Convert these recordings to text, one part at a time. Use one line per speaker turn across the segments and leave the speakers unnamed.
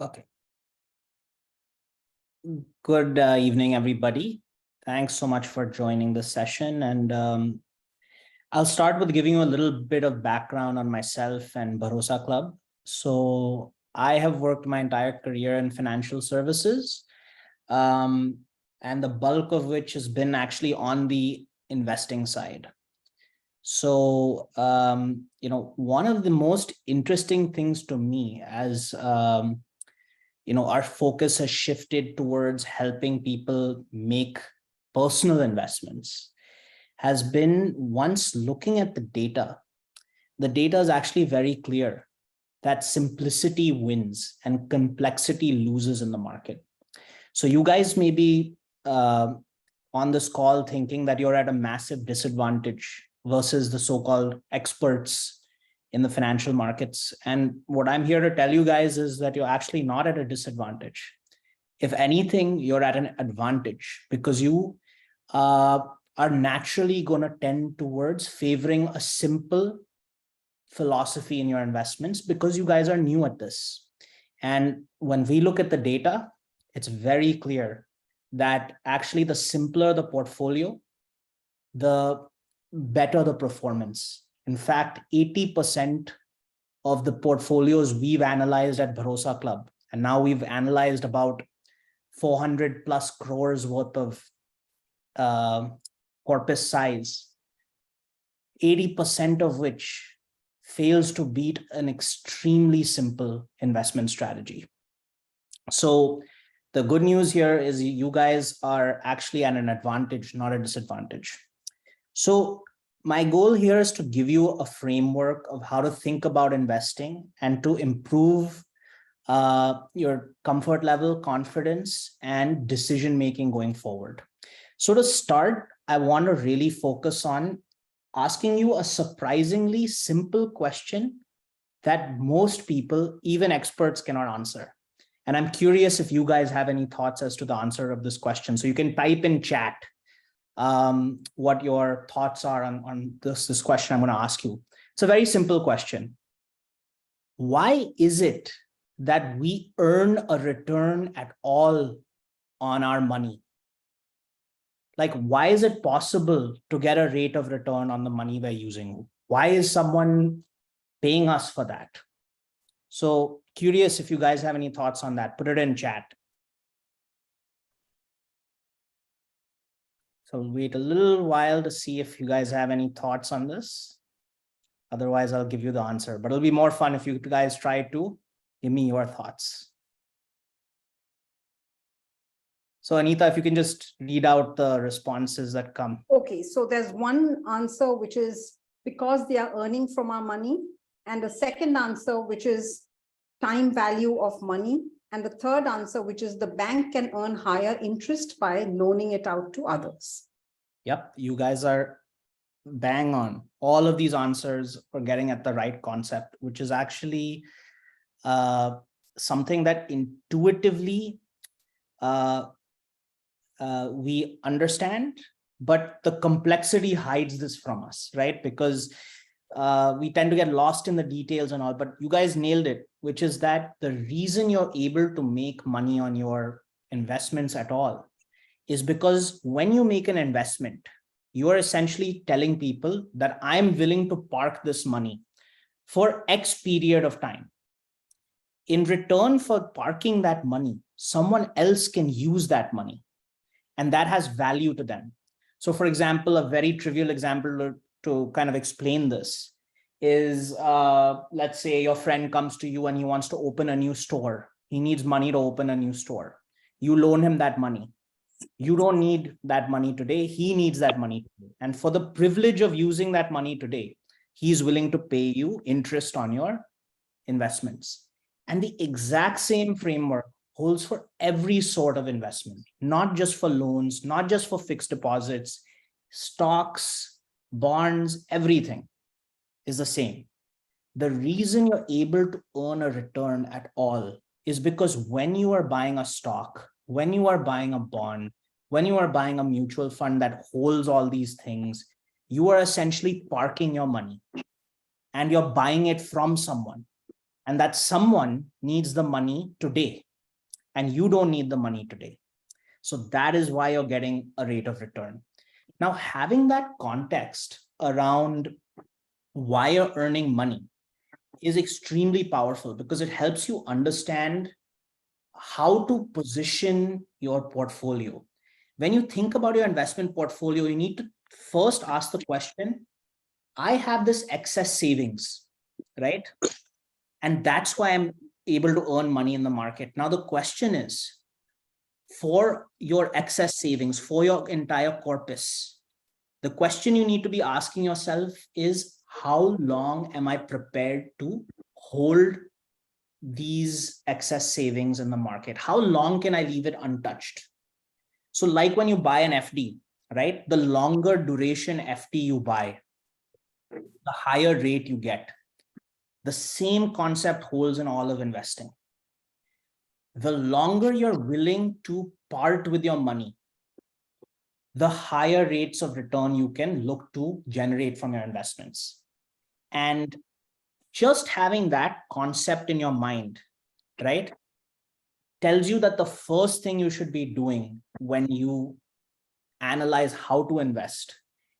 Okay. Good evening, everybody. Thanks so much for joining the session. And I'll start with giving you a little bit of background on myself and Bharosa Club. So I have worked my entire career in financial services, and the bulk of which has been actually on the investing side. So, one of the most interesting things to me as our focus has shifted towards helping people make personal investments has been, once looking at the data is actually very clear that simplicity wins and complexity loses in the market. So you guys may be on this call thinking that you're at a massive disadvantage versus the so-called experts in the financial markets. And what I'm here to tell you guys is that you're actually not at a disadvantage. If anything, you're at an advantage because you are naturally going to tend towards favoring a simple philosophy in your investments because you guys are new at this. And when we look at the data, it's very clear that actually the simpler the portfolio, the better the performance. In fact, 80% of the portfolios we've analyzed at Bharosa Club, and now we've analyzed about 400 plus crores worth of corpus size, 80% of which fails to beat an extremely simple investment strategy. So the good news here is you guys are actually at an advantage, not a disadvantage. So my goal here is to give you a framework of how to think about investing and to improve your comfort level, confidence, and decision-making going forward. So to start, I want to really focus on asking you a surprisingly simple question that most people, even experts, cannot answer. And I'm curious if you guys have any thoughts as to the answer of this question. So you can type in chat what your thoughts are on this question I'm going to ask you. It's a very simple question. Why is it that we earn a return at all on our money? Like, why is it possible to get a rate of return on the money we're using? Why is someone paying us for that? So curious if you guys have any thoughts on that. Put it in chat. So we'll wait a little while to see if you guys have any thoughts on this. Otherwise, I'll give you the answer, but it'll be more fun if you guys try to give me your thoughts. So Anita, if you can just read out the responses that come.
Okay, so there's one answer, which is because they are earning from our money. And the second answer, which is time value of money. And the third answer, which is the bank can earn higher interest by loaning it out to others.
Yep, you guys are bang on. All of these answers are getting at the right concept, which is actually something that intuitively we understand, but the complexity hides this from us, right? Because we tend to get lost in the details and all, but you guys nailed it, which is that the reason you're able to make money on your investments at all is because when you make an investment, you are essentially telling people that I'm willing to park this money for X period of time. In return for parking that money, someone else can use that money, and that has value to them. So for example, a very trivial example to kind of explain this is, let's say your friend comes to you and he wants to open a new store. He needs money to open a new store. You loan him that money. You don't need that money today. He needs that money today. And for the privilege of using that money today, he's willing to pay you interest on your investments. And the exact same framework holds for every sort of investment, not just for loans, not just for fixed deposits, stocks, bonds, everything is the same. The reason you're able to earn a return at all is because when you are buying a stock, when you are buying a bond, when you are buying a mutual fund that holds all these things, you are essentially parking your money and you're buying it from someone. and that someone needs the money today, and you don't need the money today. So that is why you're getting a rate of return. Now, having that context around why you're earning money is extremely powerful, because it helps you understand how to position your portfolio. When you think about your investment portfolio, you need to first ask the question, I have this excess savings, right? And that's why I'm able to earn money in the market. Now, the question is, for your excess savings, for your entire corpus, the question you need to be asking yourself is, how long am I prepared to hold these excess savings in the market? How long can I leave it untouched? So like when you buy an FD, right? The longer duration FD you buy, the higher rate you get. The same concept holds in all of investing. The longer you're willing to part with your money, the higher rates of return you can look to generate from your investments. And just having that concept in your mind, right, tells you that the first thing you should be doing when you analyze how to invest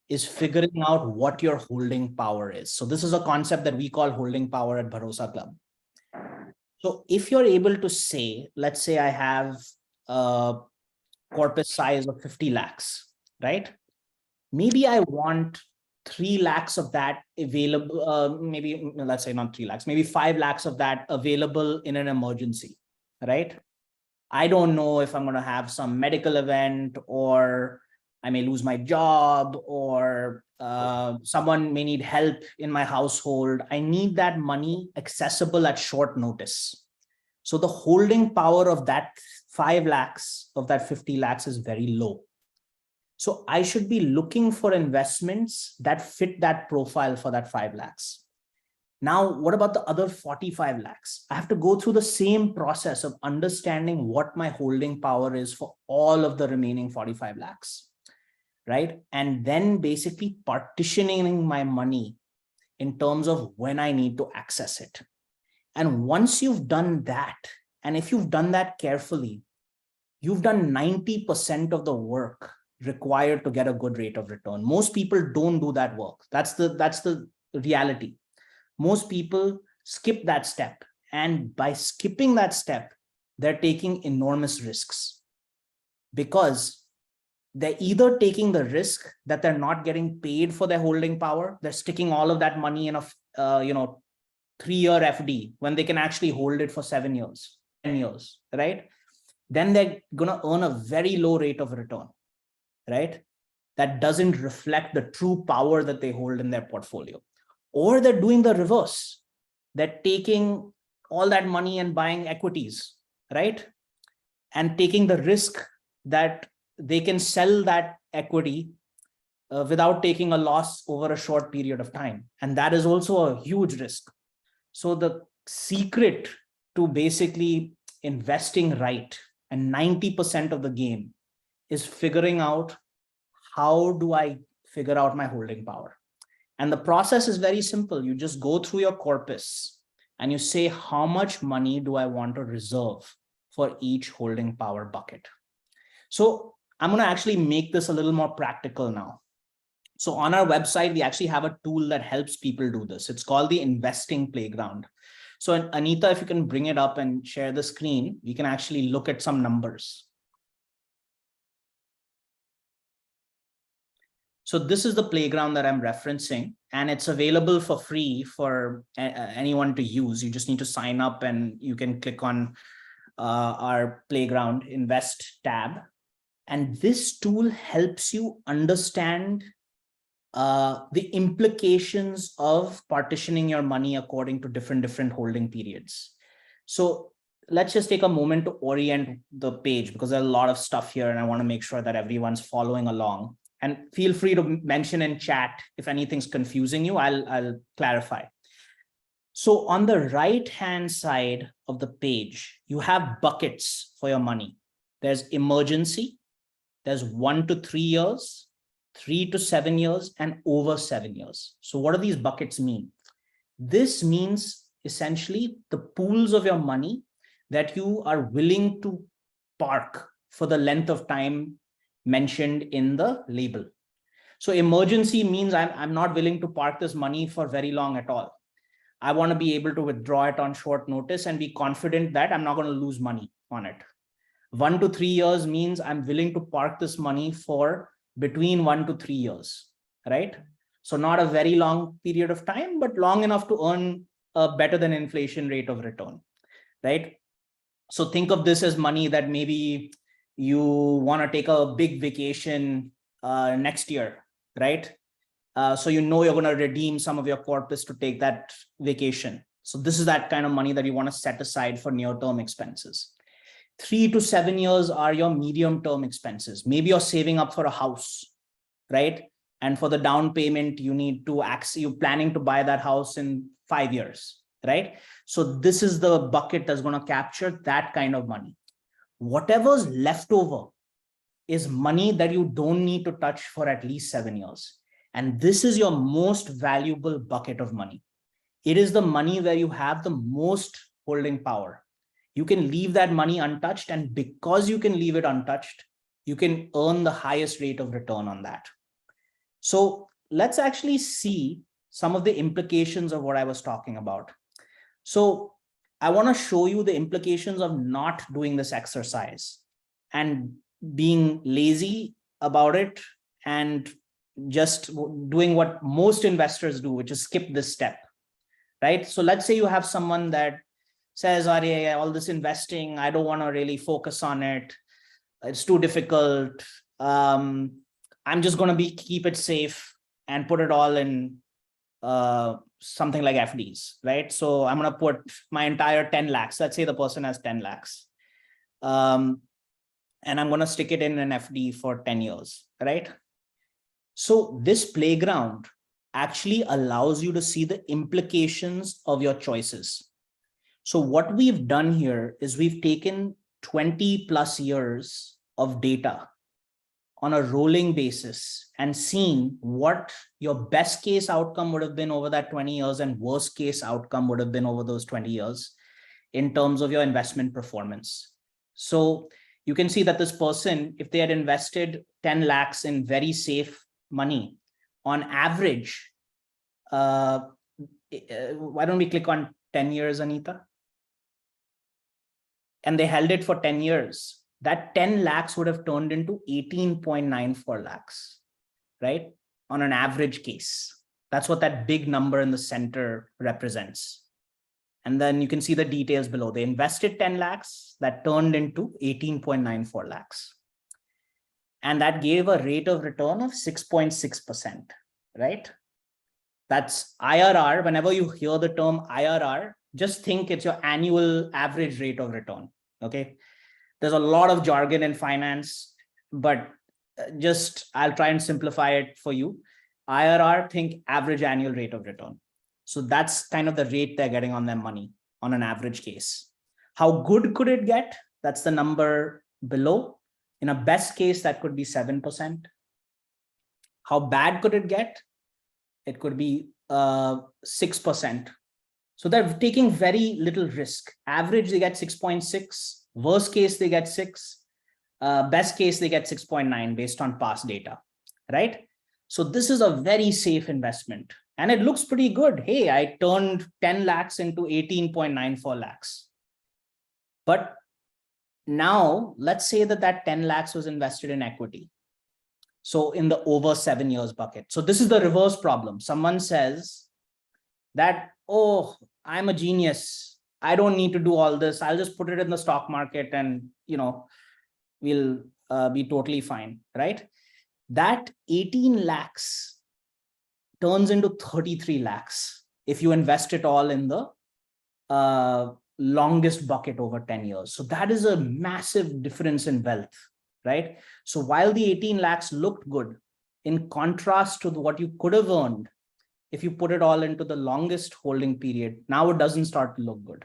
is figuring out what your holding power is. So this is a concept that we call holding power at Bharosa Club. So if you're able to say, let's say I have a corpus size of 50 lakhs, right? Maybe I want 3 lakhs of that available, maybe let's say not 3 lakhs, maybe 5 lakhs of that available in an emergency, right? I don't know if I'm going to have some medical event, or I may lose my job, or someone may need help in my household. I need that money accessible at short notice. So the holding power of that 5 lakhs of that 50 lakhs is very low. So I should be looking for investments that fit that profile for that 5 lakhs. Now, what about the other 45 lakhs? I have to go through the same process of understanding what my holding power is for all of the remaining 45 lakhs, right? And then basically partitioning my money in terms of when I need to access it. And once you've done that, and if you've done that carefully, you've done 90% of the work required to get a good rate of return. Most people don't do that work. That's the reality. Most people skip that step. And by skipping that step, they're taking enormous risks, because they're either taking the risk that they're not getting paid for their holding power. They're sticking all of that money in a 3-year FD when they can actually hold it for 7 years, 10 years, right? Then they're going to earn a very low rate of return, right? That doesn't reflect the true power that they hold in their portfolio. Or they're doing the reverse. They're taking all that money and buying equities, right? And taking the risk that they can sell that equity without taking a loss over a short period of time. And that is also a huge risk. So the secret to basically investing right, and 90% of the game, is figuring out, how do I figure out my holding power? And the process is very simple. You just go through your corpus and you say, how much money do I want to reserve for each holding power bucket? So I'm going to actually make this a little more practical now. So on our website, we actually have a tool that helps people do this. It's called the Investing Playground. So Anita, if you can bring it up and share the screen, we can actually look at some numbers. So this is the playground that I'm referencing, and it's available for free for anyone to use. You just need to sign up, and you can click on our playground invest tab. And this tool helps you understand the implications of partitioning your money according to different holding periods. So let's just take a moment to orient the page, because there's a lot of stuff here and I want to make sure that everyone's following along. And feel free to mention in chat if anything's confusing you, I'll clarify. So on the right-hand side of the page, you have buckets for your money. There's emergency, there's 1 to 3 years, 3 to 7 years, and over 7 years. So what do these buckets mean? This means essentially the pools of your money that you are willing to park for the length of time mentioned in the label. So emergency means I'm not willing to park this money for very long at all. I want to be able to withdraw it on short notice and be confident that I'm not going to lose money on it. 1 to 3 years means I'm willing to park this money for between 1 to 3 years, right? So not a very long period of time, but long enough to earn a better than inflation rate of return, right? So think of this as money that maybe you want to take a big vacation next year, right? So you know you're going to redeem some of your corpus to take that vacation. So this is that kind of money that you want to set aside for near-term expenses. 3 to 7 years are your medium-term expenses. Maybe you're saving up for a house, right? And for the down payment, you're planning to buy that house in 5 years, right? So this is the bucket that's going to capture that kind of money. Whatever's left over is money that you don't need to touch for at least 7 years. And this is your most valuable bucket of money. It is the money where you have the most holding power. You can leave that money untouched, and because you can leave it untouched, you can earn the highest rate of return on that. So let's actually see some of the implications of what I was talking about. So I want to show you the implications of not doing this exercise and being lazy about it and just doing what most investors do, which is skip this step, right? So let's say you have someone that says, all this investing, I don't want to really focus on it. It's too difficult. I'm just going to keep it safe and put it all in something like FDs, right? So I'm going to put my entire 10 lakhs. Let's say the person has 10 lakhs. And I'm going to stick it in an FD for 10 years, right? So this playground actually allows you to see the implications of your choices. So what we've done here is we've taken 20 plus years of data on a rolling basis and seen what your best case outcome would have been over that 20 years and worst case outcome would have been over those 20 years in terms of your investment performance. So you can see that this person, if they had invested 10 lakhs in very safe money, on average, why don't we click on 10 years, Anita? And they held it for 10 years. That 10 lakhs would have turned into 18.94 lakhs, right? On an average case. That's what that big number in the center represents. And then you can see the details below. They invested 10 lakhs, that turned into 18.94 lakhs. And that gave a rate of return of 6.6%, right? That's IRR. Whenever you hear the term IRR, just think it's your annual average rate of return, okay? There's a lot of jargon in finance, but I'll try and simplify it for you. IRR, think average annual rate of return. So that's kind of the rate they're getting on their money on an average case. How good could it get? That's the number below. In a best case, that could be 7%. How bad could it get? It could be 6%. So they're taking very little risk. Average, they get 6.6. Worst case, they get 6. Best case, they get 6.9 based on past data, right? So this is a very safe investment. And it looks pretty good. Hey, I turned 10 lakhs into 18.94 lakhs. But now let's say that 10 lakhs was invested in equity. So in the over 7 years bucket. So this is the reverse problem. Someone says that, oh, I'm a genius. I don't need to do all this. I'll just put it in the stock market and, we'll be totally fine, right? That 18 lakhs turns into 33 lakhs if you invest it all in the longest bucket over 10 years. So that is a massive difference in wealth, right? So while the 18 lakhs looked good, in contrast to what you could have earned if you put it all into the longest holding period, now it doesn't start to look good.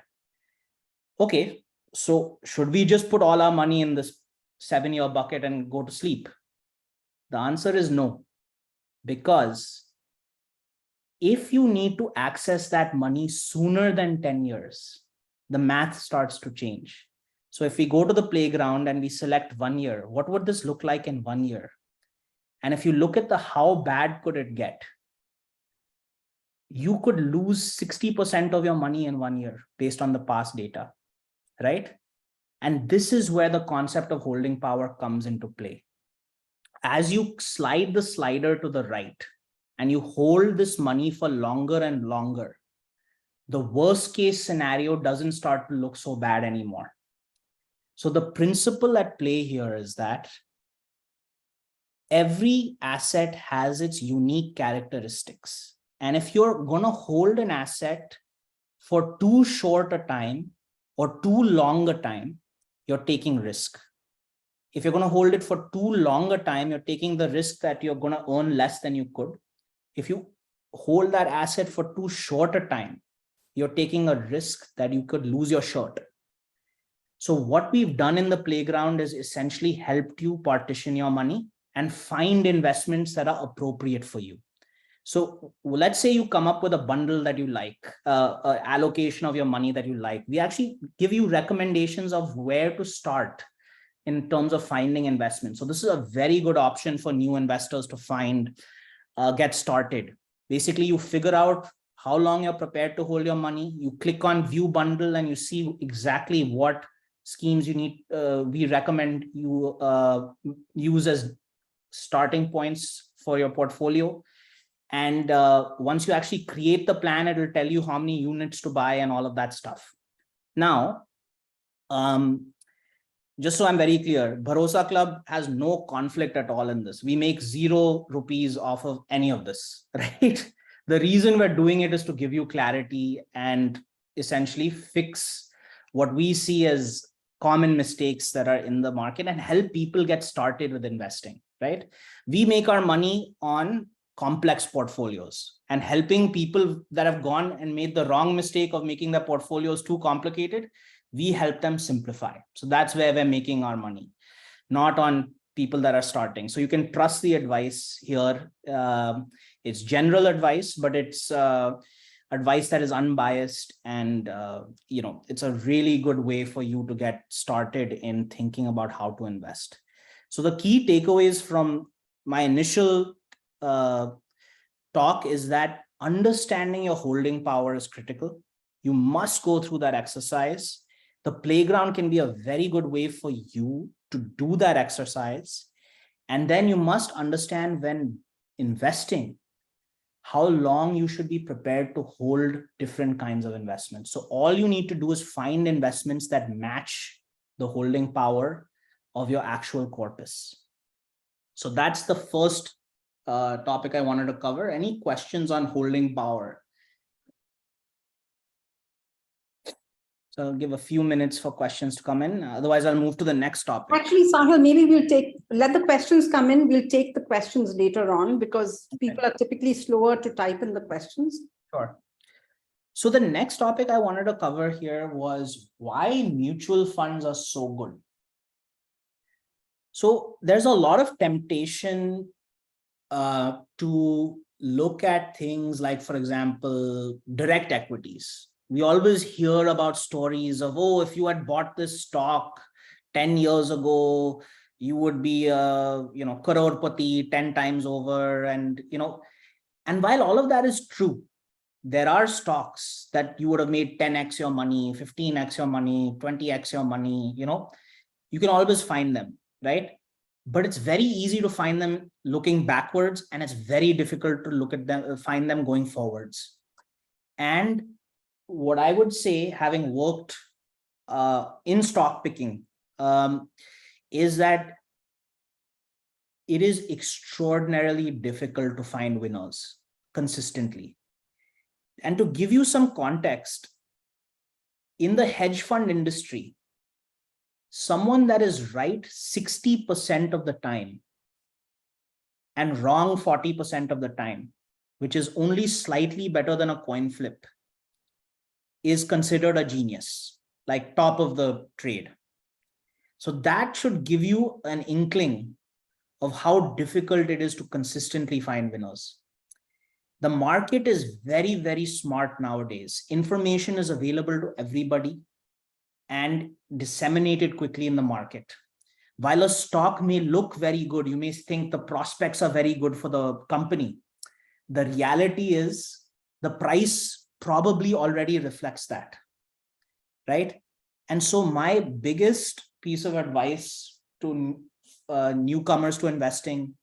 Okay, so should we just put all our money in this 7-year bucket and go to sleep? The answer is no, because if you need to access that money sooner than 10 years, the math starts to change. So if we go to the playground and we select 1 year, what would this look like in 1 year? And if you look at the how bad could it get, you could lose 60% of your money in 1 year based on the past data, right? And this is where the concept of holding power comes into play. As you slide the slider to the right and you hold this money for longer and longer, the worst case scenario doesn't start to look so bad anymore. So the principle at play here is that every asset has its unique characteristics. And if you're going to hold an asset for too short a time or too long a time, you're taking risk. If you're going to hold it for too long a time, you're taking the risk that you're going to earn less than you could. If you hold that asset for too short a time, you're taking a risk that you could lose your shirt. So what we've done in the playground is essentially helped you partition your money and find investments that are appropriate for you. So let's say you come up with a bundle that you like, an allocation of your money that you like. We actually give you recommendations of where to start in terms of finding investments. So this is a very good option for new investors to find, get started. Basically, you figure out how long you're prepared to hold your money. You click on view bundle and you see exactly what schemes you need. We recommend you use as starting points for your portfolio. And once you actually create the plan, it will tell you how many units to buy and all of that stuff. Now, just so I'm very clear, Bharosa Club has no conflict at all in this. We make 0 rupees off of any of this, right? The reason we're doing it is to give you clarity and essentially fix what we see as common mistakes that are in the market and help people get started with investing, right? We make our money on complex portfolios and helping people that have gone and made the wrong mistake of making their portfolios too complicated. We help them simplify. So that's where we're making our money, not on people that are starting. So you can trust the advice here. It's general advice, but it's advice that is unbiased. And, it's a really good way for you to get started in thinking about how to invest. So the key takeaways from my initial talk is that understanding your holding power is critical. You must go through that exercise. The playground can be a very good way for you to do that exercise. And then you must understand when investing, how long you should be prepared to hold different kinds of investments. So all you need to do is find investments that match the holding power of your actual corpus. So that's the first topic I wanted to cover. Any questions on holding power? So I'll give a few minutes for questions to come in. Otherwise, I'll move to the next topic.
Actually, Sahil, maybe let the questions come in. We'll take the questions later on because people are typically slower to type in the questions.
Sure. So the next topic I wanted to cover here was why mutual funds are so good. So there's a lot of temptation to look at things like, for example, direct equities. We always hear about stories of, oh, if you had bought this stock 10 years ago, you would be crorepati 10 times over. And while all of that is true, there are stocks that you would have made 10x your money, 15x your money, 20x your money, you can always find them, right? But it's very easy to find them looking backwards, and it's very difficult to look at them, find them going forwards. And what I would say, having worked in stock picking, is that it is extraordinarily difficult to find winners consistently. And to give you some context, in the hedge fund industry, someone that is right 60% of the time and wrong 40% of the time, which is only slightly better than a coin flip, is considered a genius, like top of the trade. So that should give you an inkling of how difficult it is to consistently find winners. The market is very, very smart nowadays. Information is available to everybody and disseminated quickly in the market. While a stock may look very good, you may think the prospects are very good for the company. The reality is the price probably already reflects that, right? And so my biggest piece of advice to newcomers to investing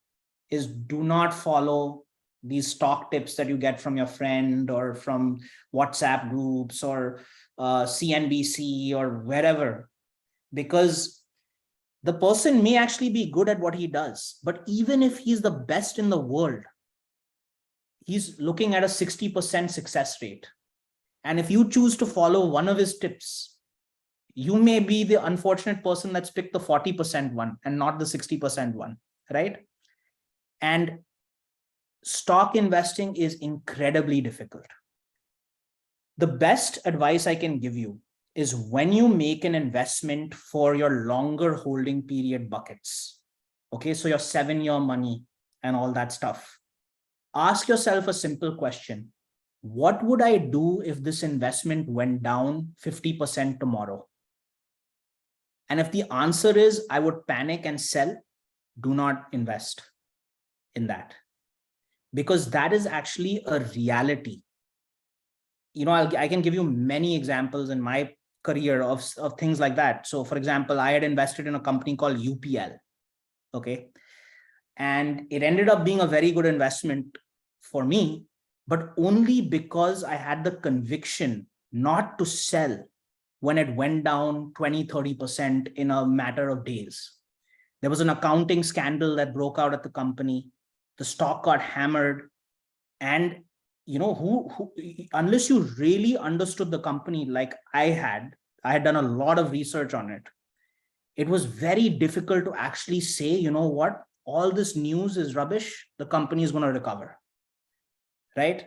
is do not follow these stock tips that you get from your friend or from WhatsApp groups or CNBC or wherever, because the person may actually be good at what he does, but even if he's the best in the world, he's looking at a 60% success rate. And if you choose to follow one of his tips, you may be the unfortunate person that's picked the 40% one and not the 60% one, right? And stock investing is incredibly difficult. The best advice I can give you is when you make an investment for your longer holding period buckets, okay, so your 7-year money and all that stuff, ask yourself a simple question. What would I do if this investment went down 50% tomorrow? And if the answer is I would panic and sell, do not invest in that, because that is actually a reality. You know, I can give you many examples in my career of things like that. So for example, I had invested in a company called UPL, okay? And it ended up being a very good investment for me, but only because I had the conviction not to sell when it went down 20, 30% in a matter of days. There was an accounting scandal that broke out at the company. The stock got hammered. And you know, unless you really understood the company like I had done a lot of research on it. It was very difficult to actually say, you know what, all this news is rubbish. The company is going to recover, right?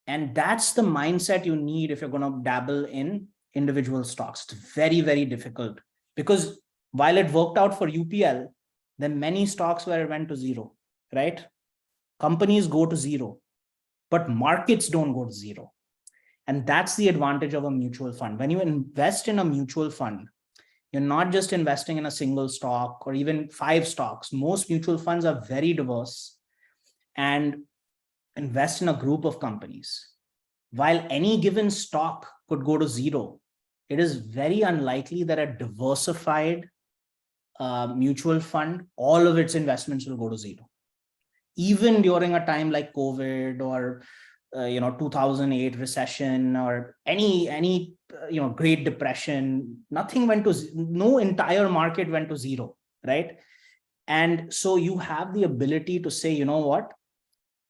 And that's the mindset you need if you're going to dabble in individual stocks. It's very, very difficult, because while it worked out for UPL, then many stocks where it went to zero, right? Companies go to zero, but markets don't go to zero. And that's the advantage of a mutual fund. When you invest in a mutual fund, you're not just investing in a single stock or even 5 stocks. Most mutual funds are very diverse and invest in a group of companies. While any given stock could go to zero, it is very unlikely that a diversified mutual fund, all of its investments will go to zero. Even during a time like COVID or 2008 recession or any Great Depression, nothing went to, no entire market went to zero, right? And so you have the ability to say, you know what,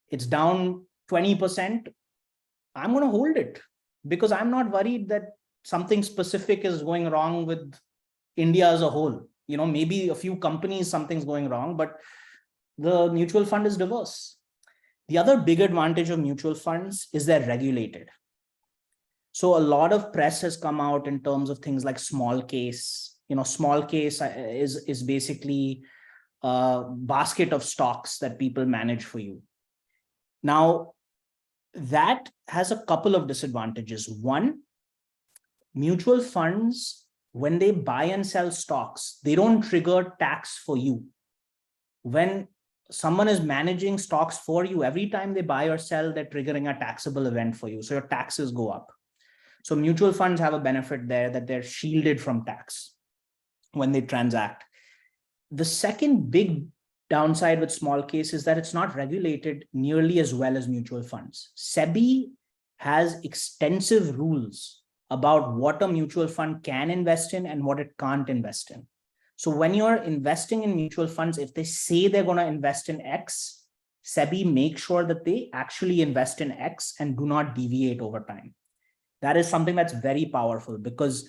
it's down 20%. I'm going to hold it because I'm not worried that something specific is going wrong with India as a whole. You know, maybe a few companies, something's going wrong, but the mutual fund is diverse. The other big advantage of mutual funds is they're regulated. So a lot of press has come out in terms of things like small case. You know, small case is basically a basket of stocks that people manage for you. Now, that has a couple of disadvantages. One, mutual funds, when they buy and sell stocks, they don't trigger tax for you. When someone is managing stocks for you, every time they buy or sell, they're triggering a taxable event for you. So your taxes go up. So mutual funds have a benefit there that they're shielded from tax when they transact. The second big downside with small case is that it's not regulated nearly as well as mutual funds. SEBI has extensive rules about what a mutual fund can invest in and what it can't invest in. So when you're investing in mutual funds, if they say they're going to invest in X, SEBI makes sure that they actually invest in X and do not deviate over time. That is something that's very powerful, because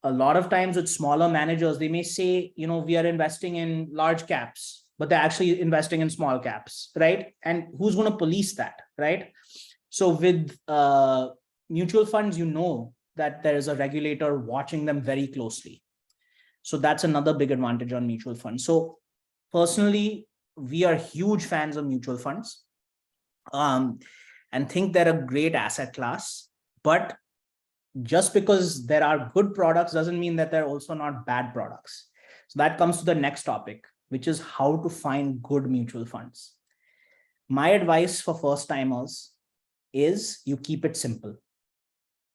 a lot of times with smaller managers, they may say, you know, we are investing in large caps, but they're actually investing in small caps, right? And who's going to police that, right? So with mutual funds, you know that there is a regulator watching them very closely. So that's another big advantage on mutual funds. So personally, we are huge fans of mutual funds. and think they're a great asset class. But just because there are good products doesn't mean that they're also not bad products. So that comes to the next topic, which is how to find good mutual funds. My advice for first timers is you keep it simple.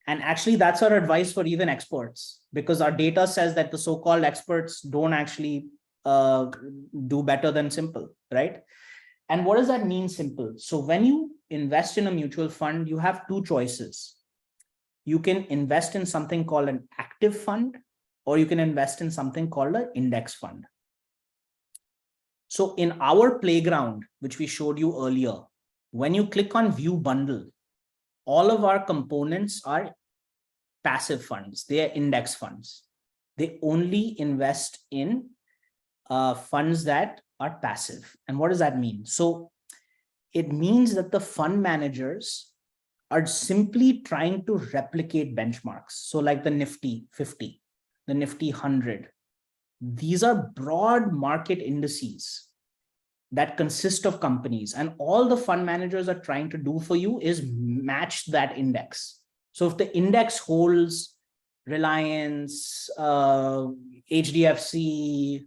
And actually, that's our advice for even experts, because our data says that the so-called experts don't actually do better than simple, right? And what does that mean, simple? So when you invest in a mutual fund, you have two choices. You can invest in something called an active fund, or you can invest in something called an index fund. So in our playground, which we showed you earlier, when you click on view bundle, all of our components are passive funds. They are index funds. They only invest in funds that are passive. And what does that mean? So it means that the fund managers are simply trying to replicate benchmarks. So like the Nifty 50, the Nifty 100, these are broad market indices that consist of companies, and all the fund managers are trying to do for you is match that index. So if the index holds Reliance, HDFC,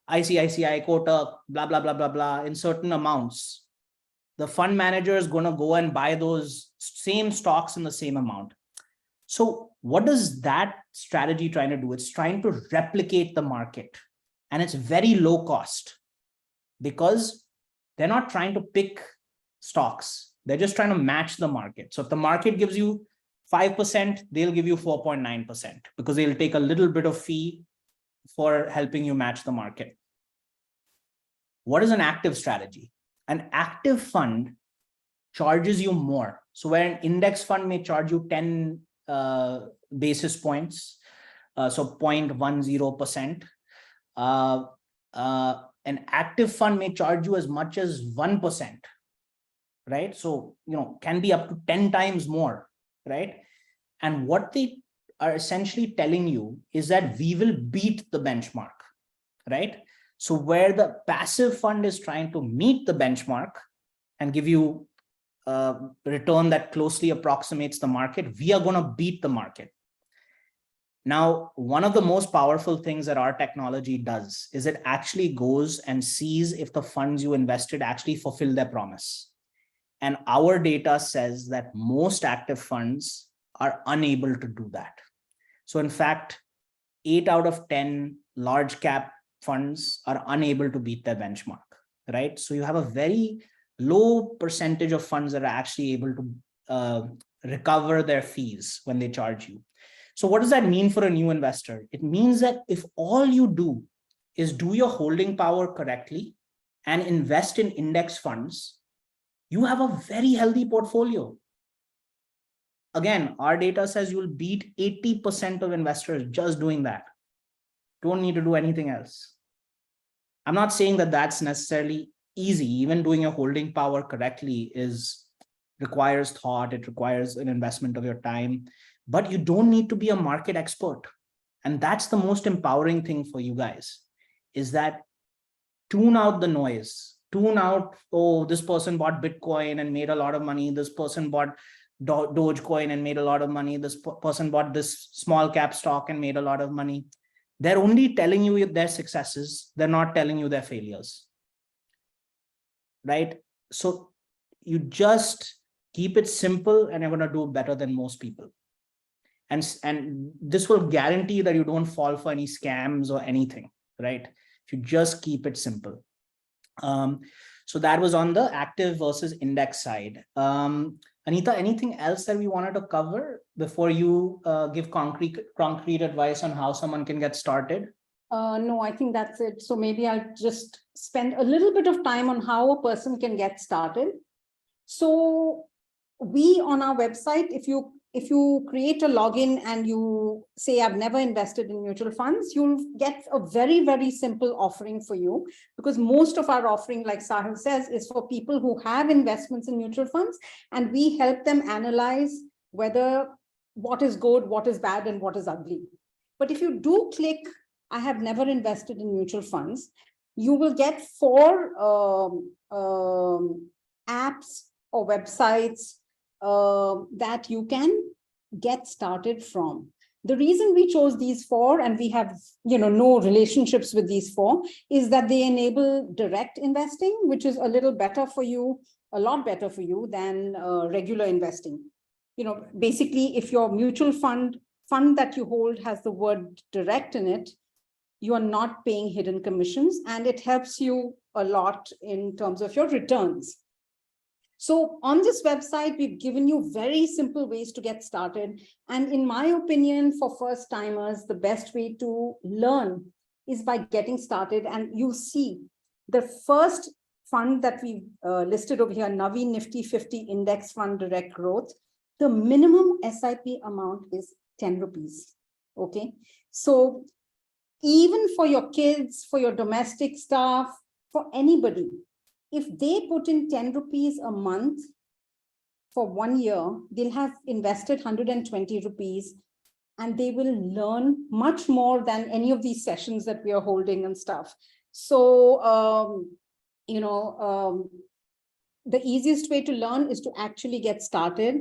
ICICI, Kotak, blah, blah, blah, blah, blah, in certain amounts, the fund manager is going to go and buy those same stocks in the same amount. So what is that strategy trying to do? It's trying to replicate the market, and it's very low cost, because they're not trying to pick stocks. They're just trying to match the market. So if the market gives you 5%, they'll give you 4.9%, because they'll take a little bit of fee for helping you match the market. What is an active strategy? An active fund charges you more. So where an index fund may charge you 10 basis points, so 0.10%, an active fund may charge you as much as 1%, right? So, can be up to 10 times more, right? And what they are essentially telling you is that we will beat the benchmark, right? So where the passive fund is trying to meet the benchmark and give you a return that closely approximates the market, we are going to beat the market. Now, one of the most powerful things that our technology does is it actually goes and sees if the funds you invested actually fulfill their promise. And our data says that most active funds are unable to do that. So in fact, 8 out of 10 large cap funds are unable to beat their benchmark, right? So you have a very low percentage of funds that are actually able to recover their fees when they charge you. So what does that mean for a new investor? It means that if all you do is do your holding power correctly and invest in index funds, you have a very healthy portfolio. Again, our data says you'll beat 80% of investors just doing that. Don't need to do anything else. I'm not saying that that's necessarily easy. Even doing your holding power correctly requires thought. It requires an investment of your time, but you don't need to be a market expert. And that's the most empowering thing for you guys, is that tune out the noise, tune out, oh, this person bought Bitcoin and made a lot of money. This person bought Dogecoin and made a lot of money. This person bought this small cap stock and made a lot of money. They're only telling you their successes. They're not telling you their failures, right? So you just keep it simple and you're going to do better than most people. And this will guarantee that you don't fall for any scams or anything, right? If you just keep it simple. So that was on the active versus index side. Anita, anything else that we wanted to cover before you give concrete advice on how someone can get started?
No, I think that's it. So maybe I'll just spend a little bit of time on how a person can get started. So we on our website, if you create a login and you say, I've never invested in mutual funds, you'll get a very, very simple offering for you, because most of our offering, like Sahil says, is for people who have investments in mutual funds, and we help them analyze whether what is good, what is bad, and what is ugly. But if you do click, I have never invested in mutual funds, you will get 4 apps or websites that you can get started from. The reason we chose these four, and we have no relationships with these four, is that they enable direct investing, which is a little better for you, a lot better for you than regular investing. Basically, if your mutual fund that you hold has the word direct in it, you are not paying hidden commissions, and it helps you a lot in terms of your returns. So on this website, we've given you very simple ways to get started. And in my opinion, for first timers, the best way to learn is by getting started. And you see the first fund that we listed over here, Naveen Nifty 50 Index Fund Direct Growth, the minimum SIP amount is 10 rupees. Okay. So even for your kids, for your domestic staff, for anybody, if they put in 10 rupees a month for 1 year, they'll have invested 120 rupees, and they will learn much more than any of these sessions that we are holding and stuff. So, the easiest way to learn is to actually get started,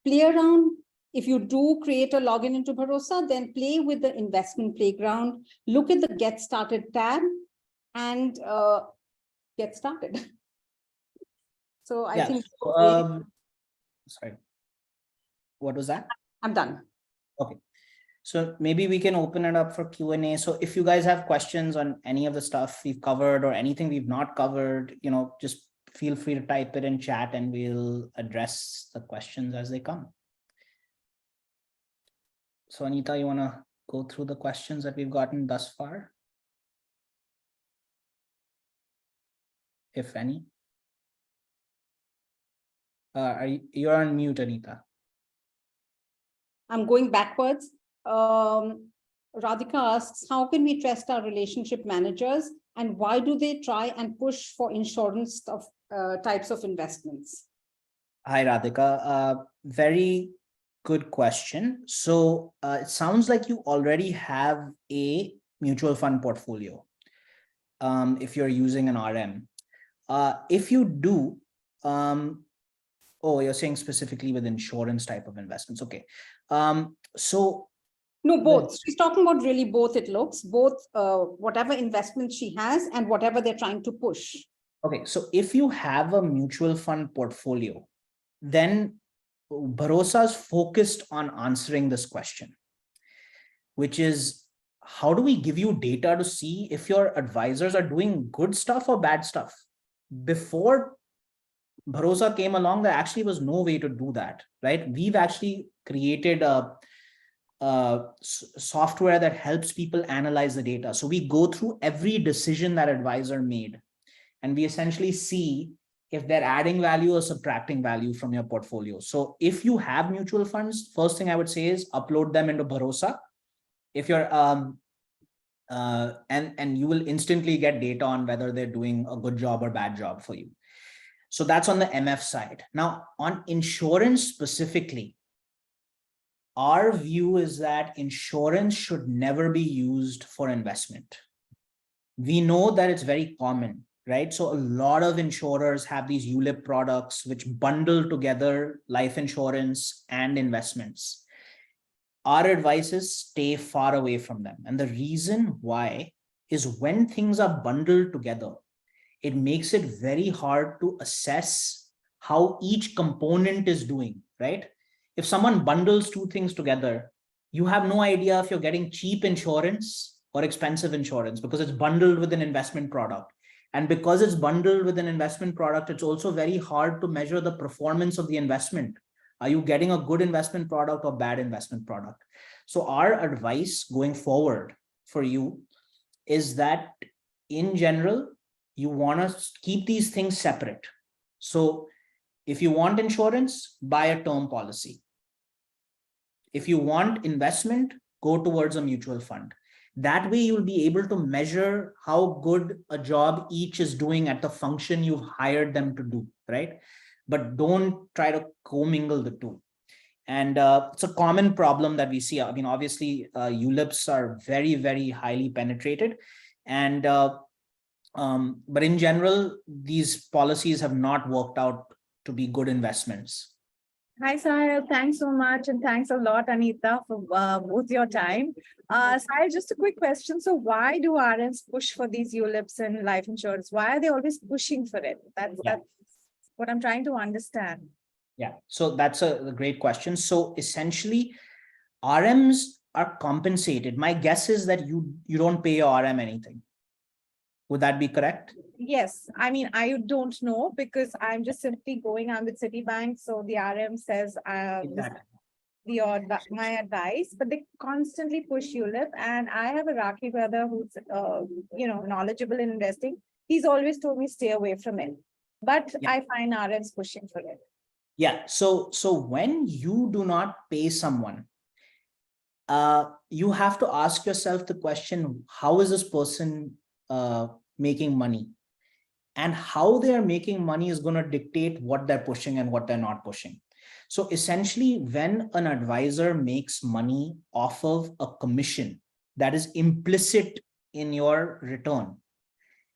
play around. If you do create a login into Bharosa, then play with the investment playground, look at the Get Started tab, and get started. So I think.
Sorry, what was that?
I'm done.
Okay. So maybe we can open it up for Q&A. So if you guys have questions on any of the stuff we've covered or anything we've not covered, just feel free to type it in chat and we'll address the questions as they come. So Anita, you want to go through the questions that we've gotten thus far? If any. You're on mute, Anita.
I'm going backwards. Radhika asks, how can we trust our relationship managers, and why do they try and push for insurance of types of investments?
Hi, Radhika. Very good question. So it sounds like you already have a mutual fund portfolio if you're using an RM. If you do, oh, you're saying specifically with insurance type of investments. Okay. So
no, both. She's talking about really both. It looks both whatever investment she has and whatever they're trying to push.
Okay. So if you have a mutual fund portfolio, then Bharosa is focused on answering this question, which is, how do we give you data to see if your advisors are doing good stuff or bad stuff? Before Bharosa came along, there actually was no way to do that, right? We've actually created a software that helps people analyze the data. So we go through every decision that advisor made, and we essentially see if they're adding value or subtracting value from your portfolio. So if you have mutual funds, first thing I would say is upload them into Bharosa. If you're and you will instantly get data on whether they're doing a good job or bad job for you. So that's on the MF side. Now on insurance specifically, our view is that insurance should never be used for investment. We know that it's very common, right? So a lot of insurers have these ULIP products which bundle together life insurance and investments. Our advice is stay far away from them. And the reason why is when things are bundled together, it makes it very hard to assess how each component is doing, right? If someone bundles two things together, you have no idea if you're getting cheap insurance or expensive insurance because it's bundled with an investment product. And because it's bundled with an investment product, it's also very hard to measure the performance of the investment. Are you getting a good investment product or bad investment product? So our advice going forward for you is that in general, you want to keep these things separate. So if you want insurance, buy a term policy. If you want investment, go towards a mutual fund. That way you'll be able to measure how good a job each is doing at the function you've hired them to do, right? But don't try to commingle the two. And it's a common problem that we see. I mean, obviously, ULIPs are very, very highly penetrated. And but in general, these policies have not worked out to be good investments.
Hi, Sahil. Thanks so much. And thanks a lot, Anita, for both your time. Sahil, just a quick question. So why do RMs push for these ULIPs and life insurance? Why are they always pushing for it? That's what I'm trying to understand.
Yeah, so that's a great question. So essentially, RMs are compensated. My guess is that you don't pay your RM anything. Would that be correct?
Yes, I mean, I don't know because I'm just simply going on with Citibank. So the RM says
Exactly.
my advice, but they constantly push ULIP. And I have a Rakhi brother who's knowledgeable in investing. He's always told me stay away from it. But
Yeah.
I find RMs pushing for it.
Yeah. So when you do not pay someone, you have to ask yourself the question, how is this person making money? And how they are making money is going to dictate what they're pushing and what they're not pushing. So essentially, when an advisor makes money off of a commission that is implicit in your return,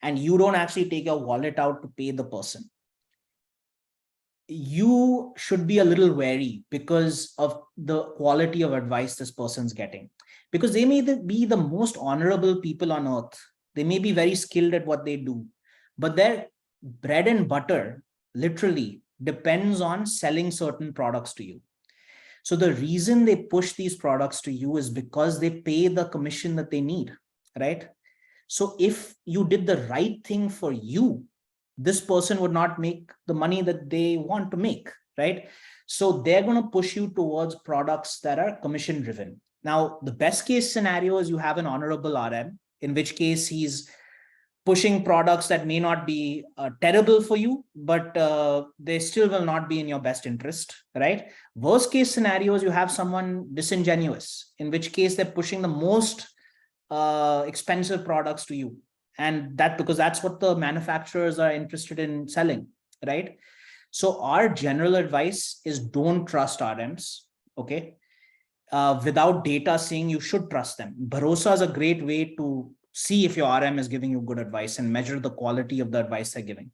and you don't actually take your wallet out to pay the person, you should be a little wary because of the quality of advice this person's getting. Because they may be the most honorable people on earth. They may be very skilled at what they do, but their bread and butter literally depends on selling certain products to you. So the reason they push these products to you is because they pay the commission that they need, right? So if you did the right thing for you, this person would not make the money that they want to make, right? So they're going to push you towards products that are commission driven. Now, the best case scenario is you have an honorable RM, in which case he's pushing products that may not be terrible for you, but they still will not be in your best interest, right? Worst case scenarios, you have someone disingenuous, in which case they're pushing the most expensive products to you. And that because that's what the manufacturers are interested in selling, right? So our general advice is don't trust RMs, okay? Without data saying you should trust them. Bharosa is a great way to see if your RM is giving you good advice and measure the quality of the advice they're giving.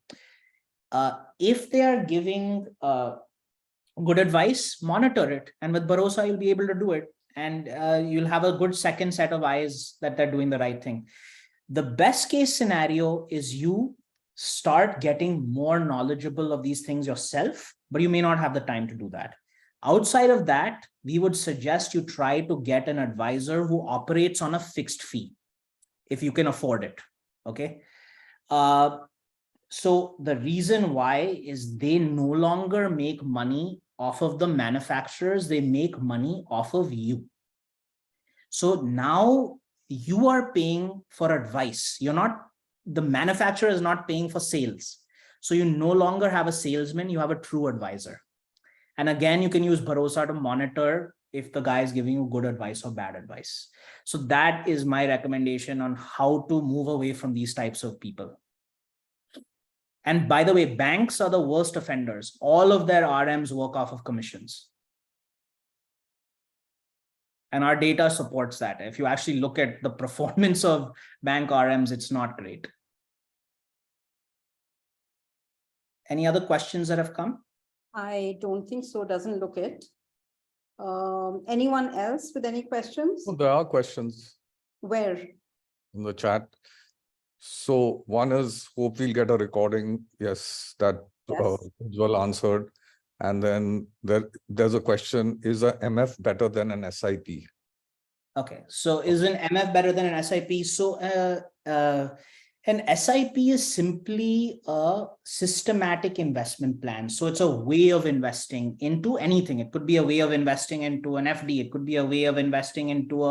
If they are giving good advice, monitor it. And with Bharosa, you'll be able to do it. And you'll have a good second set of eyes that they're doing the right thing. The best case scenario is you start getting more knowledgeable of these things yourself, but you may not have the time to do that. Outside of that, we would suggest you try to get an advisor who operates on a fixed fee, if you can afford it, okay? So the reason why is they no longer make money off of the manufacturers, they make money off of you. So now you are paying for advice. You're not, the manufacturer is not paying for sales. So you no longer have a salesman, you have a true advisor. And again, you can use Bharosa to monitor if the guy is giving you good advice or bad advice. So that is my recommendation on how to move away from these types of people. And by the way, banks are the worst offenders. All of their RMs work off of commissions. And our data supports that. If you actually look at the performance of bank RMs, it's not great. Any other questions that have come?
I don't think so, doesn't look it. Anyone else with any questions?
Well, there are questions
Where?
in the chat. So one is, hope we'll get a recording. Yes, that
Yes.
Ujjwal answered. And then there's a question, is a MF better than an SIP?
Okay, so is an MF better than an SIP? So an SIP is simply a systematic investment plan. So it's a way of investing into anything. It could be a way of investing into an FD. It could be a way of investing into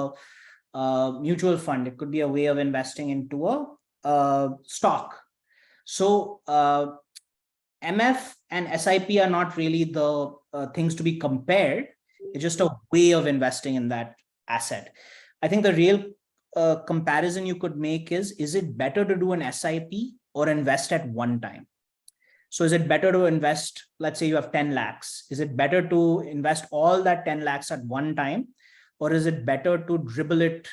a mutual fund. It could be a way of investing into a stock. So MF and SIP are not really the things to be compared. It's just a way of investing in that asset. I think the real comparison you could make is it better to do an SIP or invest at one time? So is it better to invest, let's say you have 10 lakhs. Is it better to invest all that 10 lakhs at one time? Or is it better to dribble it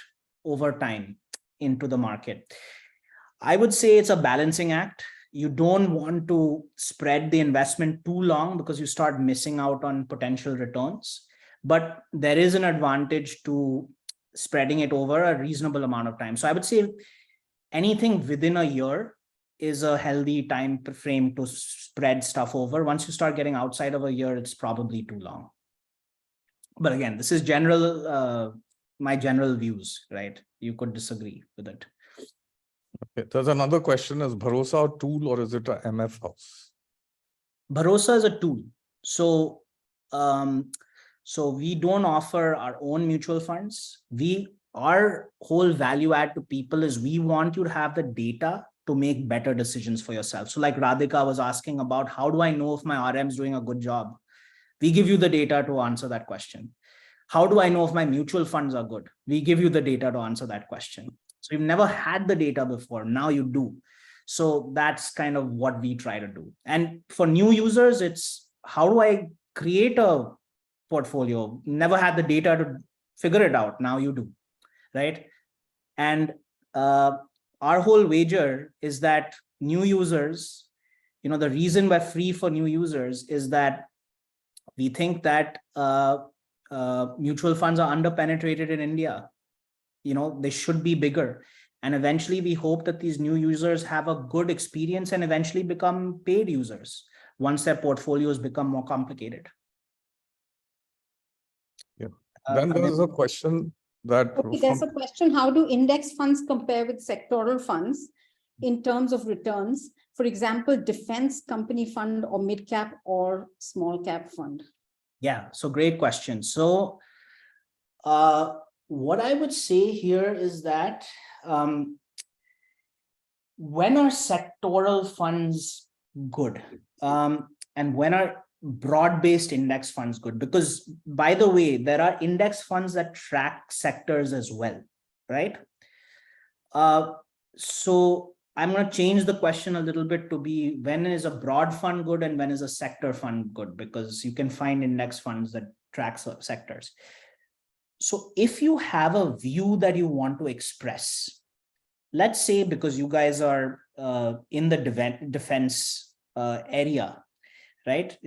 over time into the market? I would say it's a balancing act. You don't want to spread the investment too long because you start missing out on potential returns. But there is an advantage to spreading it over a reasonable amount of time. So I would say anything within a year is a healthy time frame to spread stuff over. Once you start getting outside of a year, it's probably too long. But again, this is my general views, right? You could disagree with it.
Okay, there's another question: is Bharosa a tool or is it a MF house?
Bharosa is a tool. So, so we don't offer our own mutual funds. Our whole value add to people is we want you to have the data to make better decisions for yourself. So like Radhika was asking about, how do I know if my RM is doing a good job? We give you the data to answer that question. How do I know if my mutual funds are good? We give you the data to answer that question. So you've never had the data before, now you do. So that's kind of what we try to do. And for new users, it's how do I create a portfolio? Never had the data to figure it out, now you do, right? And our whole wager is that new users, the reason we're free for new users is that we think that mutual funds are underpenetrated in India. They should be bigger. And eventually we hope that these new users have a good experience and eventually become paid users once their portfolios become more complicated.
Yeah. Then there's a question that...
Okay, there's a question, how do index funds compare with sectoral funds in terms of returns? For example, defense company fund or mid-cap or small cap fund?
Yeah, so great question. So what I would say here is that when are sectoral funds good? And when are broad-based index funds good? Because by the way, there are index funds that track sectors as well, right? So I'm going to change the question a little bit to be, when is a broad fund good and when is a sector fund good? Because you can find index funds that track sectors. So if you have a view that you want to express, let's say because you guys are in the defense area, right?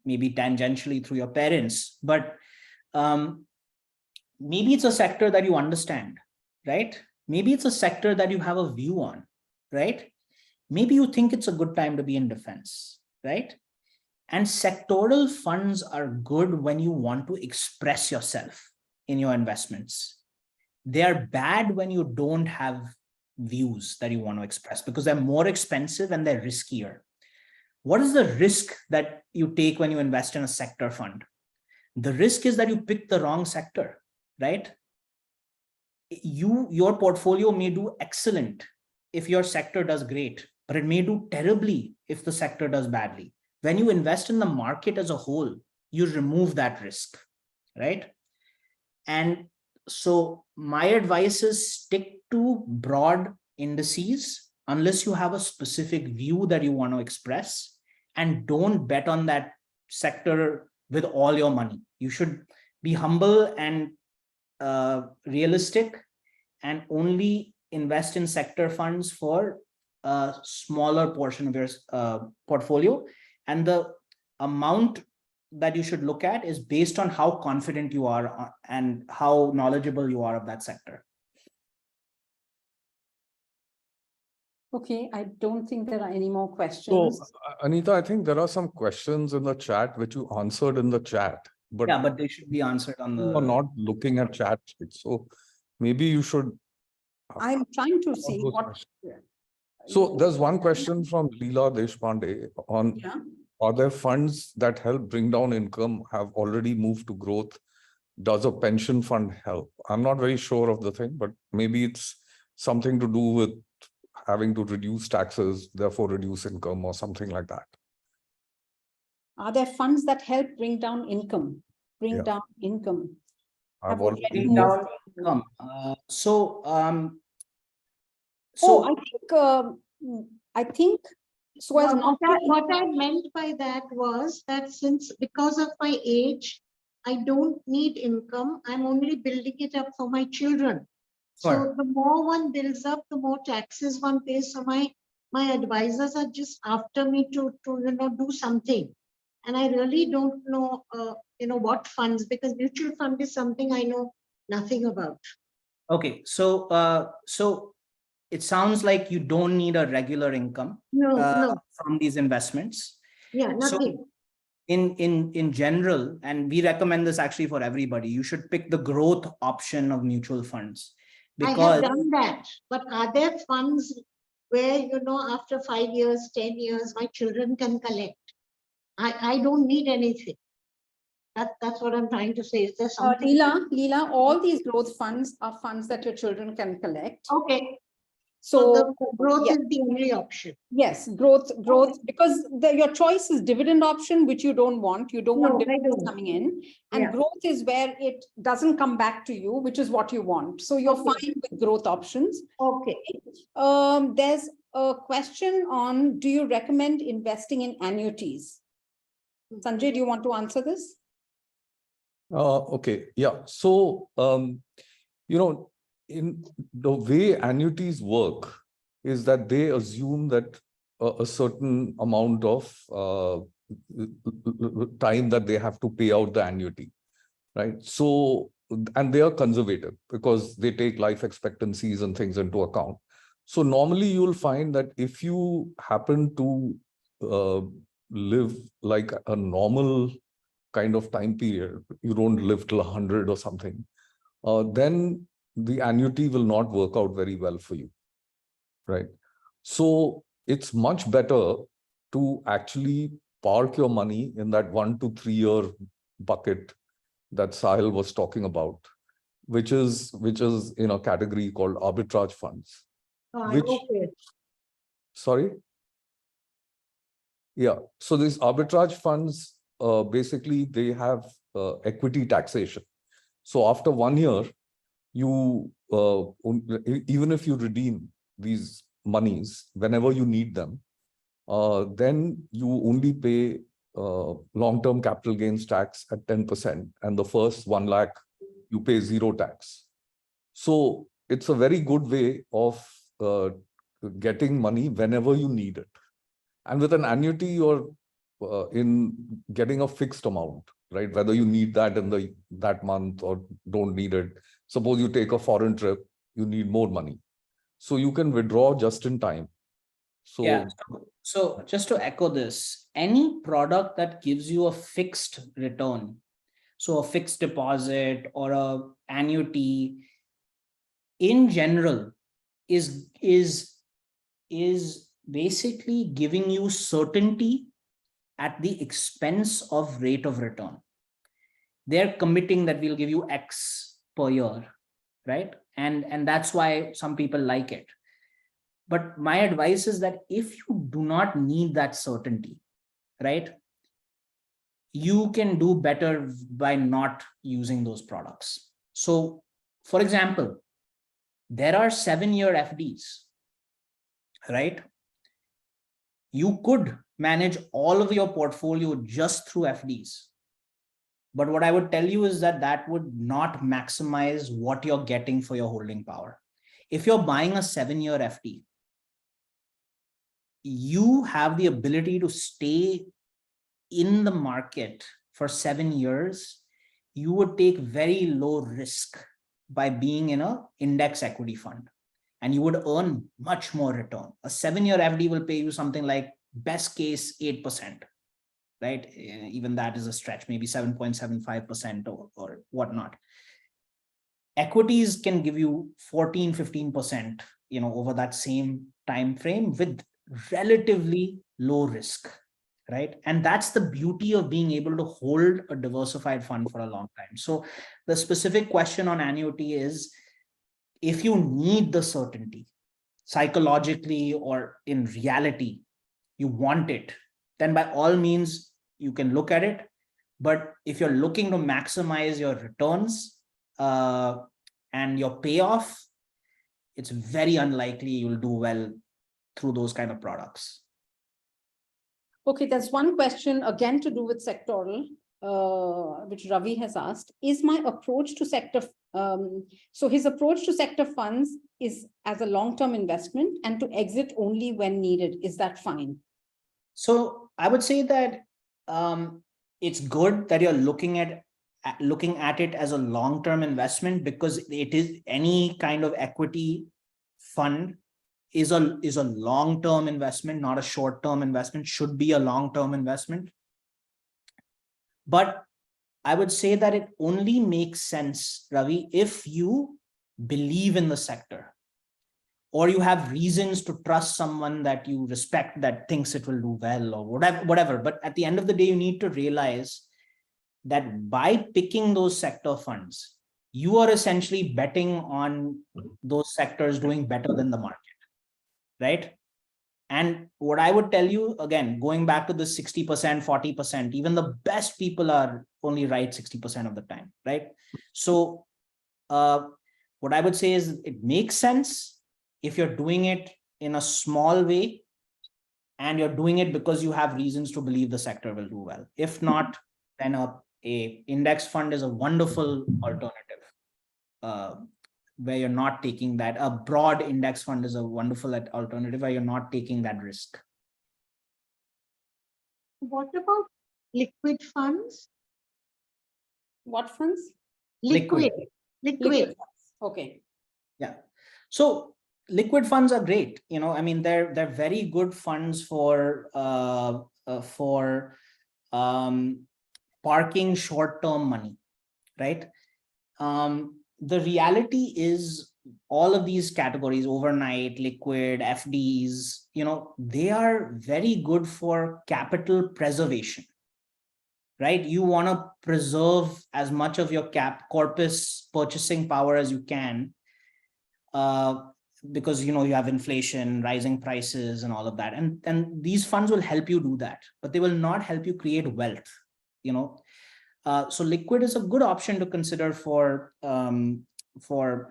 Maybe tangentially through your parents, but maybe it's a sector that you understand, right? Maybe it's a sector that you have a view on, right? Maybe you think it's a good time to be in defense, right? And sectoral funds are good when you want to express yourself in your investments. They are bad when you don't have views that you want to express because they're more expensive and they're riskier. What is the risk that you take when you invest in a sector fund? The risk is that you pick the wrong sector, right? Your portfolio may do excellent if your sector does great, but it may do terribly if the sector does badly. When you invest in the market as a whole, you remove that risk, right? And so my advice is stick to broad indices unless you have a specific view that you want to express, and don't bet on that sector with all your money. You should be humble and realistic and only invest in sector funds for a smaller portion of your portfolio. And the amount that you should look at is based on how confident you are and how knowledgeable you are of that sector.
Okay, I don't think there are any more questions.
So, Anita, I think there are some questions in the chat which you answered in the chat, but
Yeah, but they should be answered on
you are
the...
not looking at chat. So maybe you should...
I'm trying to see
those
what.
questions. So there's one question from Leela Deshpande on,
Yeah.
are there funds that help bring down income have already moved to growth? Does a pension fund help? I'm not very sure of the thing, but maybe it's something to do with having to reduce taxes, therefore reduce income or something like that.
Are there funds that help bring down income?
Yeah.
Down income.
I've
Have
already
bring down
income. So
I think so as not to
What I meant by that was that because of my age, I don't need income. I'm only building it up for my children.
Sure.
So the more one builds up, the more taxes one pays. So my my advisors are just after me to do something. And I really don't know, what funds, because mutual fund is something I know nothing about.
Okay, so it sounds like you don't need a regular income
No,
from these investments.
yeah,
So
nothing.
in general, and we recommend this actually for everybody, you should pick the growth option of mutual funds,
I have
because
done that, but are there funds where, after 5 years, 10 years, my children can collect? I don't need anything. That's what I'm trying to say. Is there something?
Leela, all these growth funds are funds that your children can collect.
Okay, so the growth
yeah.
is the only option.
Yes, growth, because your choice is dividend option, which you don't want. You don't want
No, I
dividends
don't.
coming in. And
Yeah.
growth is where it doesn't come back to you, which is what you want. So you're
Okay.
fine with growth options.
Okay.
There's a question on, do you recommend investing in annuities? Sanjay, do you want to answer this?
Okay, yeah. So, in the way annuities work is that they assume that a certain amount of time that they have to pay out the annuity, right? So, and they are conservative because they take life expectancies and things into account. So normally you'll find that if you happen to live like a normal kind of time period, you don't live till 100 or something, then the annuity will not work out very well for you, right? So it's much better to actually park your money in that 1 to 3 year bucket that Sahil was talking about, which is in a category called arbitrage funds.
Okay.
Sorry? Yeah, so these arbitrage funds, basically they have equity taxation. So after 1 year, you even if you redeem these monies whenever you need them, then you only pay long-term capital gains tax at 10%, and the first 1 lakh you pay 0 tax. So it's a very good way of getting money whenever you need it. And with an annuity, you're in getting a fixed amount, right? Whether you need that in that month or don't need it. Suppose you take a foreign trip, you need more money. So you can withdraw just in time. So
yeah, so just to echo this, any product that gives you a fixed return, so a fixed deposit or a annuity in general is basically giving you certainty at the expense of rate of return. They're committing that we'll give you X per year, right? And that's why some people like it. But my advice is that if you do not need that certainty, right, you can do better by not using those products. So, for example, there are 7-year FDs, right? You could manage all of your portfolio just through FDs. But what I would tell you is that that would not maximize what you're getting for your holding power. If you're buying a 7-year FD, you have the ability to stay in the market for 7 years. You would take very low risk by being in an index equity fund, and you would earn much more return. A 7-year FD will pay you something like best case 8%, right? Even that is a stretch, maybe 7.75% or whatnot. Equities can give you 14-15%, over that same time frame with relatively low risk, right? And that's the beauty of being able to hold a diversified fund for a long time. So the specific question on annuity is, if you need the certainty psychologically or in reality, you want it, then by all means you can look at it. But if you're looking to maximize your returns and your payoff, it's very unlikely you'll do well through those kind of products.
Okay, there's one question again to do with sectoral, which Ravi has asked. Is my approach to sector So his approach to sector funds is as a long-term investment and to exit only when needed. Is that fine?
So I would say that it's good that you're looking at it as a long-term investment, because it is any kind of equity fund is a long-term investment, not a short-term investment, should be a long-term investment. But I would say that it only makes sense, Ravi, if you believe in the sector, or you have reasons to trust someone that you respect that thinks it will do well, or whatever. But at the end of the day, you need to realize that by picking those sector funds, you are essentially betting on those sectors doing better than the market, right? And what I would tell you, again, going back to the 60%, 40%, even the best people are only right 60% of the time, right? So what I would say is it makes sense if you're doing it in a small way and you're doing it because you have reasons to believe the sector will do well. If not, then a index fund is a wonderful alternative, where you're not taking that. A broad index fund is a wonderful alternative where you're not taking that risk.
What about liquid funds?
What funds?
Liquid.
Liquid funds. Okay.
Yeah. So liquid funds are great. I mean, they're very good funds for parking short-term money, right? The reality is all of these categories, overnight, liquid, FDs, they are very good for capital preservation, right? You want to preserve as much of your corpus purchasing power as you can, because you have inflation, rising prices, and all of that. And these funds will help you do that, but they will not help you create wealth. So liquid is a good option to consider for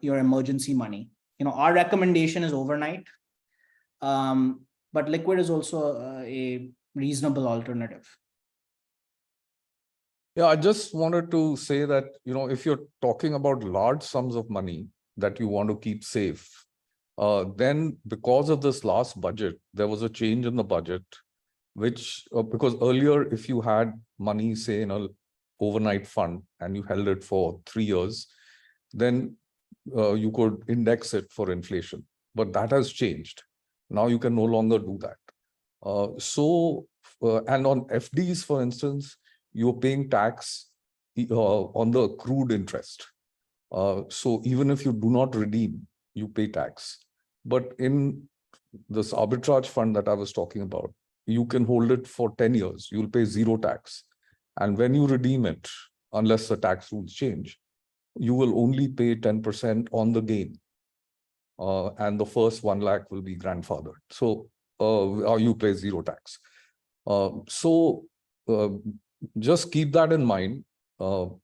your emergency money. Our recommendation is overnight, but liquid is also a reasonable alternative.
Yeah, I just wanted to say that, if you're talking about large sums of money that you want to keep safe, then because of this last budget, there was a change in the budget, which, because earlier, if you had money, say, in an overnight fund and you held it for 3 years, then you could index it for inflation. But that has changed. Now you can no longer do that. And on FDs, for instance, you're paying tax on the accrued interest. So even if you do not redeem, you pay tax. But in this arbitrage fund that I was talking about, you can hold it for 10 years. You'll pay zero tax. And when you redeem it, unless the tax rules change, you will only pay 10% on the gain. And the first 1 lakh will be grandfathered. So you pay zero tax. Just keep that in mind.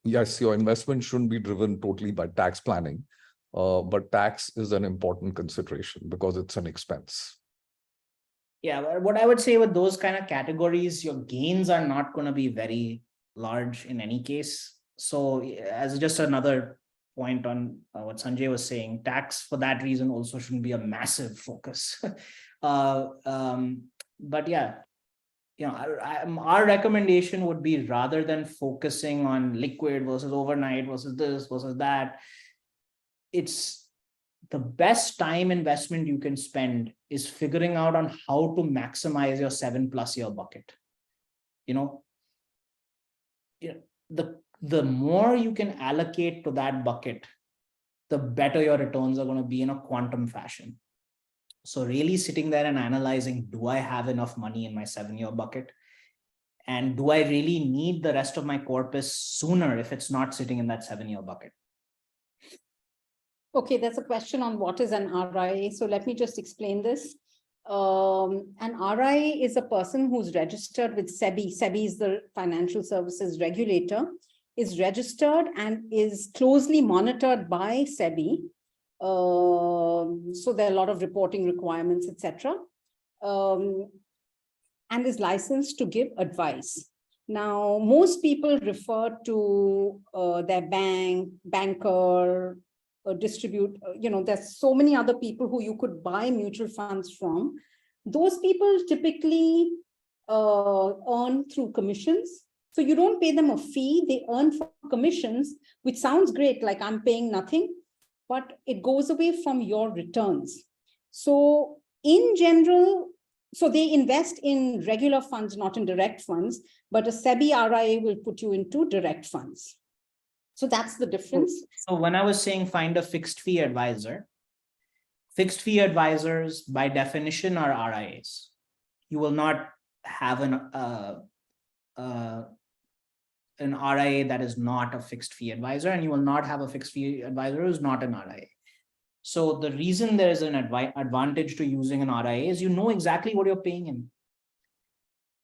Yes, your investment shouldn't be driven totally by tax planning, but tax is an important consideration because it's an expense.
Yeah, what I would say with those kind of categories, your gains are not going to be very large in any case. So as just another point on what Sanjay was saying, tax for that reason also shouldn't be a massive focus. But yeah, our recommendation would be, rather than focusing on liquid versus overnight versus this versus that, it's the best time investment you can spend is figuring out on how to maximize your 7+ year bucket. The more you can allocate to that bucket, the better your returns are going to be in a quantum fashion. So really sitting there and analyzing, do I have enough money in my 7-year bucket? And do I really need the rest of my corpus sooner if it's not sitting in that 7-year bucket?
Okay, there's a question on what is an RIA. So let me just explain this. An RIA is a person who's registered with SEBI. SEBI is the financial services regulator, is registered and is closely monitored by SEBI. So there are a lot of reporting requirements, etc. And is licensed to give advice. Now, most people refer to their banker, there's so many other people who you could buy mutual funds from. Those people typically earn through commissions. So you don't pay them a fee, they earn for commissions, which sounds great, like I'm paying nothing, but it goes away from your returns. So in general, so they invest in regular funds, not in direct funds, but a SEBI RIA will put you into direct funds. So that's the difference.
So when I was saying find a fixed fee advisors by definition are RIAs. You will not have an RIA that is not a fixed fee advisor, and you will not have a fixed fee advisor who is not an RIA. So the reason there is an advantage to using an RIA is you know exactly what you're paying in.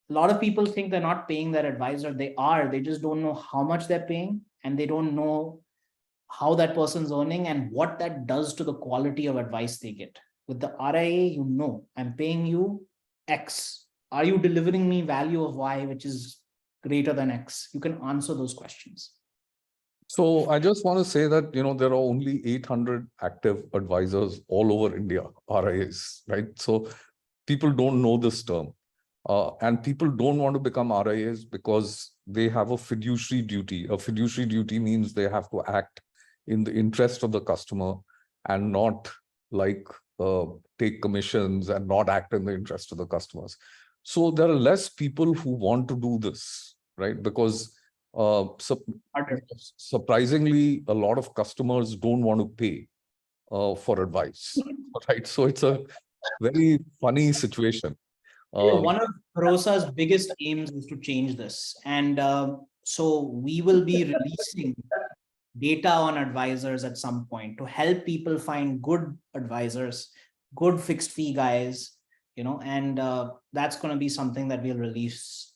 A lot of people think they're not paying their advisor. They are, they just don't know how much they're paying, and they don't know how that person's earning and what that does to the quality of advice they get. With the RIA, you know, I'm paying you X. Are you delivering me value of Y, which is greater than X? You can answer those questions.
So I just want to say that, there are only 800 active advisors all over India, RIAs, right? So people don't know this term. And people don't want to become RIAs because they have a fiduciary duty. A fiduciary duty means they have to act in the interest of the customer and not take commissions and not act in the interest of the customers. So there are less people who want to do this, right? Because surprisingly, a lot of customers don't want to pay for advice, right? So it's a very funny situation.
One of Bharosa's biggest aims is to change this. And so we will be releasing data on advisors at some point to help people find good advisors, good fixed fee guys, and that's going to be something that we'll release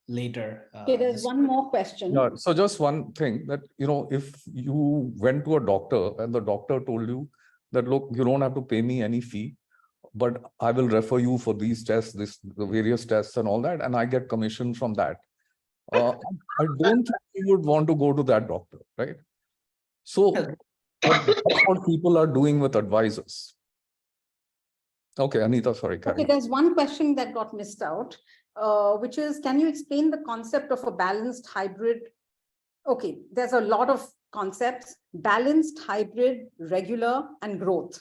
later.
Okay, there's one more question.
No, so just one thing that, if you went to a doctor and the doctor told you that, look, you don't have to pay me any fee, but I will refer you for these tests, the various tests and all that, and I get commission from that. I don't think you would want to go to that doctor, right? So that's what people are doing with advisors. Okay, Anita, sorry.
Okay, there's one question that got missed out, which is, can you explain the concept of a balanced hybrid? Okay, there's a lot of concepts: balanced, hybrid, regular, and growth.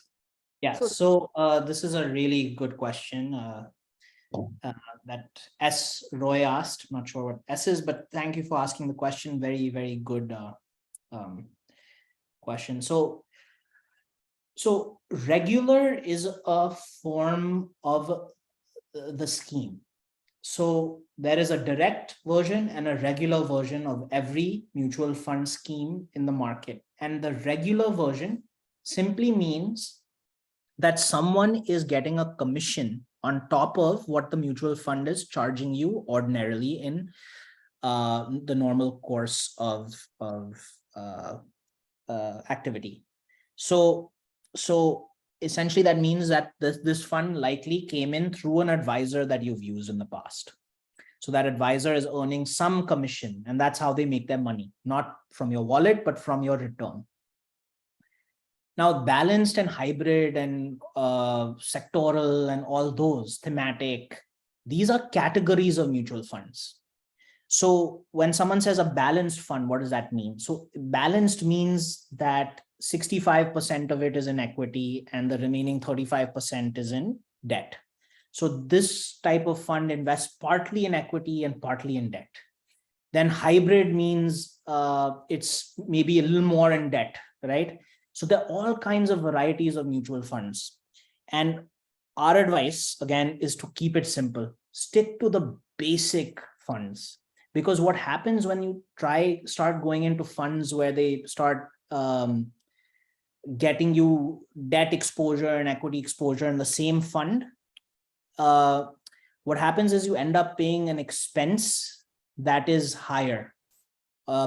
Yeah, so this is a really good question that S. Roy asked. I'm not sure what S is, but thank you for asking the question. Very, very good question. So regular is a form of the scheme. So there is a direct version and a regular version of every mutual fund scheme in the market. And the regular version simply means that someone is getting a commission on top of what the mutual fund is charging you ordinarily in the normal course of activity. So essentially that means that this fund likely came in through an advisor that you've used in the past. So that advisor is earning some commission, and that's how they make their money, not from your wallet, but from your return. Now, balanced and hybrid and sectoral and all those thematic, these are categories of mutual funds. So when someone says a balanced fund, what does that mean? So balanced means that 65% of it is in equity and the remaining 35% is in debt. So this type of fund invests partly in equity and partly in debt. Then hybrid means it's maybe a little more in debt, right? So there are all kinds of varieties of mutual funds. And our advice, again, is to keep it simple. Stick to the basic funds. Because what happens when you start going into funds where they start getting you debt exposure and equity exposure in the same fund, what happens is you end up paying an expense that is higher.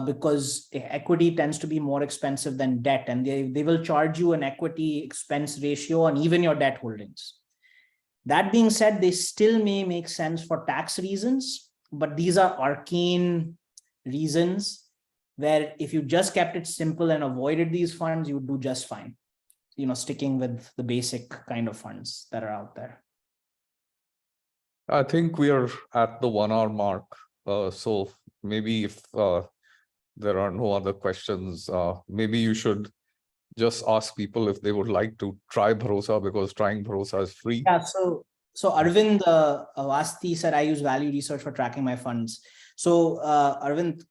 Because equity tends to be more expensive than debt, and they will charge you an equity expense ratio on even your debt holdings. That being said, they still may make sense for tax reasons, but these are arcane reasons where if you just kept it simple and avoided these funds, you would do just fine. Sticking with the basic kind of funds that are out there.
I think we are at the 1 hour mark. So maybe if there are no other questions, maybe you should just ask people if they would like to try Bharosa, because trying Bharosa is free.
Yeah, so Arvind Avasti said, I use value research for tracking my funds. So Arvind,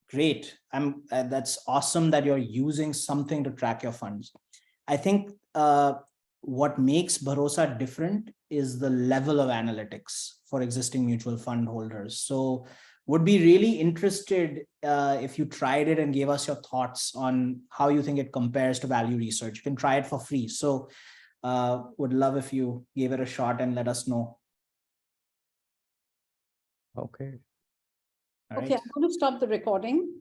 great. That's awesome that you're using something to track your funds. I think what makes Bharosa different is the level of analytics for existing mutual fund holders. So would be really interested if you tried it and gave us your thoughts on how you think it compares to value research. You can try it for free. So would love if you gave it a shot and let us know.
Okay.
All
Okay,
right.
I'm going to stop the recording.